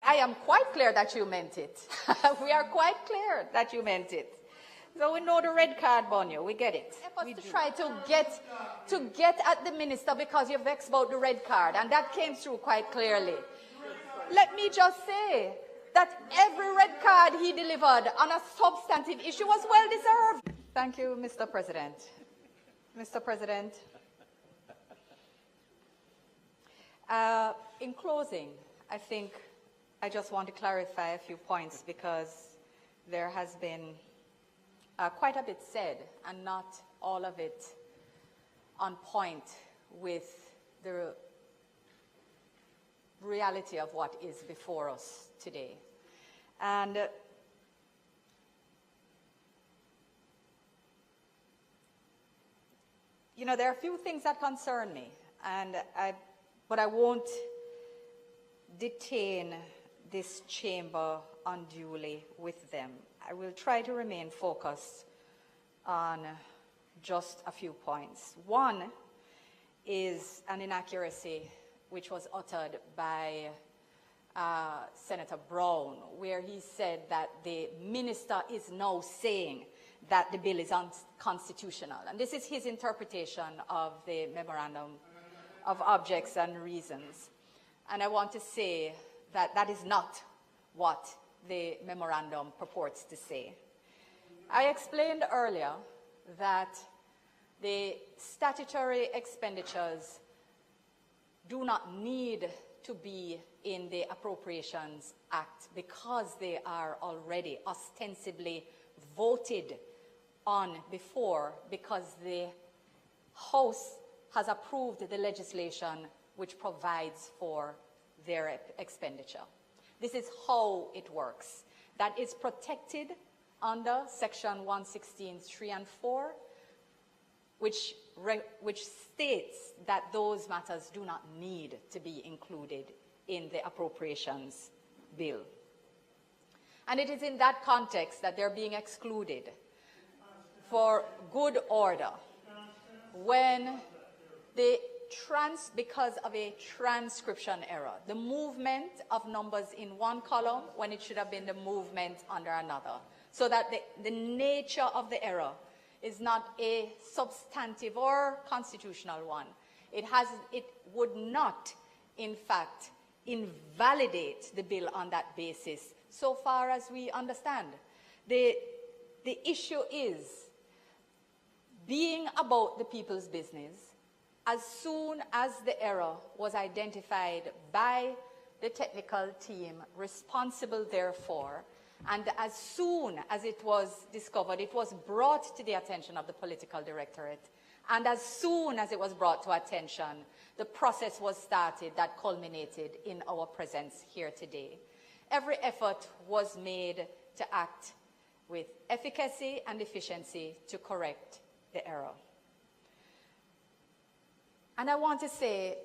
I am quite clear that you meant it. We are quite clear that you meant it. So we know the red card, Bonyo. We get it. We to try to get at the minister because you're vexed about the red card, and that came through quite clearly. Let me just say that every red card he delivered on a substantive issue was well deserved. Thank you, Mr. President. Mr. President, in closing, I think I just want to clarify a few points because there has been quite a bit said and not all of it on point with the reality of what is before us today. And you know, there are a few things that concern me, but I won't detain this chamber unduly with them. I will try to remain focused on just a few points. One is an inaccuracy which was uttered by Senator Brown, where he said that the minister is now saying that the bill is unconstitutional. And this is his interpretation of the Memorandum of Objects and Reasons. And I want to say that that is not what the memorandum purports to say. I explained earlier that the statutory expenditures do not need to be in the Appropriations Act because they are already ostensibly voted on before, because the House has approved the legislation which provides for their expenditure. This is how it works. That is protected under Section 116(3) and 4, which states that those matters do not need to be included in the appropriations bill. And it is in that context that they're being excluded for good order when because of a transcription error, the movement of numbers in one column when it should have been the movement under another, so that the nature of the error is not a substantive or constitutional one. It would not, in fact, invalidate the bill on that basis, so far as we understand. The issue is being about the people's business. As soon as the error was identified by the technical team responsible therefore, and as soon as it was discovered, it was brought to the attention of the political directorate, and as soon as it was brought to attention, the process was started that culminated in our presence here today. Every effort was made to act with efficacy and efficiency to correct the error. And I want to say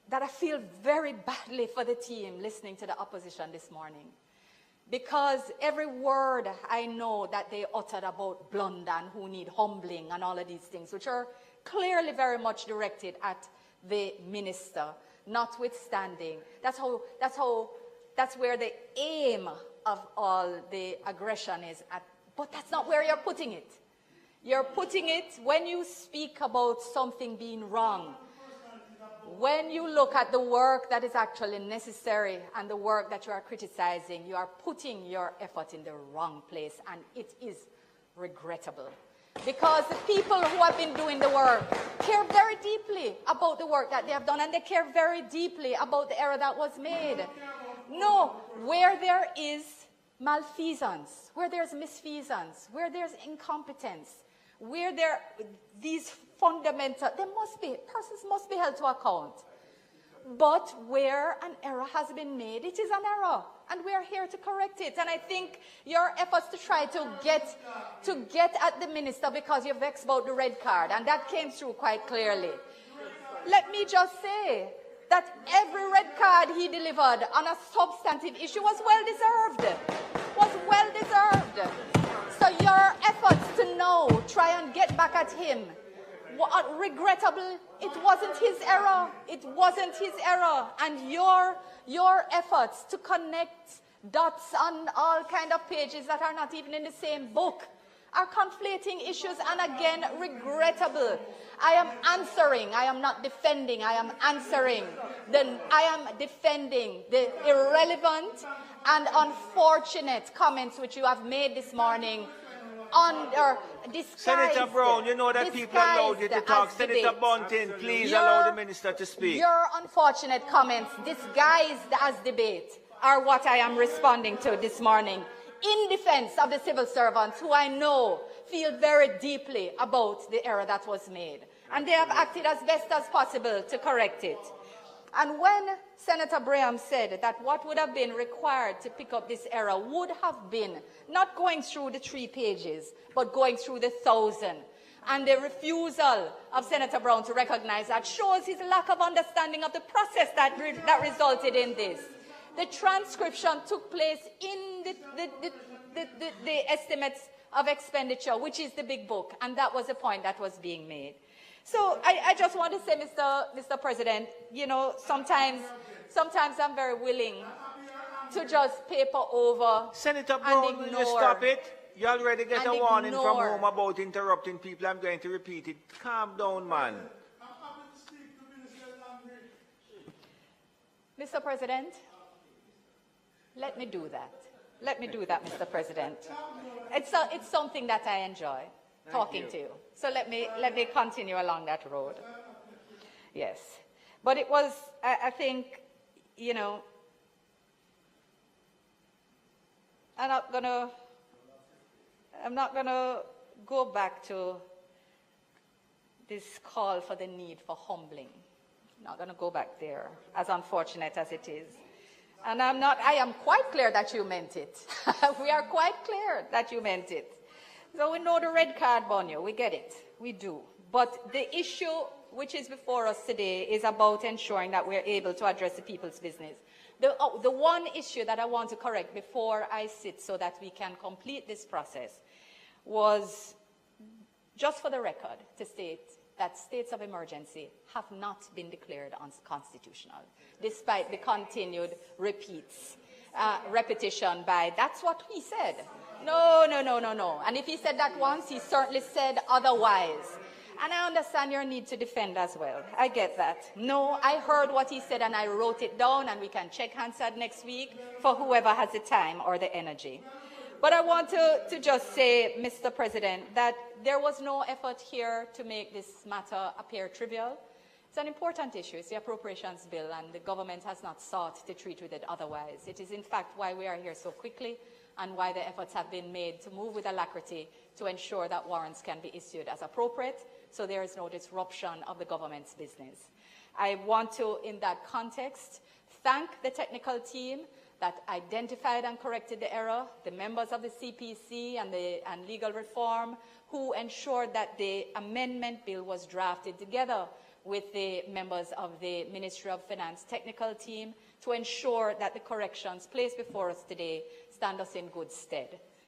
that I feel very badly for the team listening to the opposition this morning, because every word I know that they uttered about blunder and who need humbling and all of these things, which are clearly very much directed at the minister, notwithstanding, that's where the aim of all the aggression is at, but that's not where you're putting it. You're putting it when you speak about something being wrong. When you look at the work that is actually necessary and the work that you are criticizing, you are putting your effort in the wrong place, and it is regrettable. Because the people who have been doing the work care very deeply about the work that they have done, and they care very deeply about the error that was made. No, where there is malfeasance, where there's misfeasance, where there's incompetence, where these fundamental, persons must be held to account. But where an error has been made, it is an error, and we are here to correct it. And I think your efforts to try to get at the minister because you're vexed about the red card, and that came through quite clearly. Let me just say that every red card he delivered on a substantive issue was well deserved. So your efforts to now try and get back at him regrettable. It wasn't his error. It wasn't his error. And your efforts to connect dots on all kind of pages that are not even in the same book are conflating issues, and again, regrettable. I am answering, I am not defending, I am answering. I am defending the irrelevant and unfortunate comments which you have made this morning under disguised. Senator Brown, you know that people allowed you to talk. Senator Bunting, please allow the minister to speak. Your unfortunate comments, disguised as debate, are what I am responding to this morning, in defense of the civil servants who I know feel very deeply about the error that was made. And they have acted as best as possible to correct it. And when Senator Braham said that what would have been required to pick up this error would have been not going through the 3 pages, but going through the 1,000, and the refusal of Senator Brown to recognize that shows his lack of understanding of the process that resulted in this. The transcription took place in the estimates of expenditure, which is the big book, and that was the point that was being made. So I just want to say, Mr. President, you know, sometimes I'm very willing to just paper over. Senator Brown, will you stop it? You already get a warning from home about interrupting people. I'm going to repeat it. Calm down, man. Mr. President, let me do that. Let me do that, Mr. President. It's something that I enjoy, talking to you. So let me continue along that road. Yes. But it was, I think, you know, I'm not gonna go back to this call for the need for humbling. I'm not gonna go back there, as unfortunate as it is. And I am quite clear that you meant it. We are quite clear that you meant it. So we know the red card, Bonio, we get it, we do. But the issue which is before us today is about ensuring that we're able to address the people's business. The one issue that I want to correct before I sit so that we can complete this process was, just for the record, to state that states of emergency have not been declared unconstitutional, despite the continued repetition by, that's what he said. No. And if he said that once, he certainly said otherwise. And I understand your need to defend as well. I get that. No, I heard what he said and I wrote it down, and we can check Hansard next week for whoever has the time or the energy. But I want to just say, Mr. President, that there was no effort here to make this matter appear trivial. It's an important issue. It's the appropriations bill, and the government has not sought to treat with it otherwise. It is, in fact, why we are here so quickly and why the efforts have been made to move with alacrity to ensure that warrants can be issued as appropriate, so there is no disruption of the government's business. I want to, in that context, thank the technical team that identified and corrected the error, the members of the CPC and legal reform, who ensured that the amendment bill was drafted together with the members of the Ministry of Finance technical team to ensure that the corrections placed before us today stand us in good stead.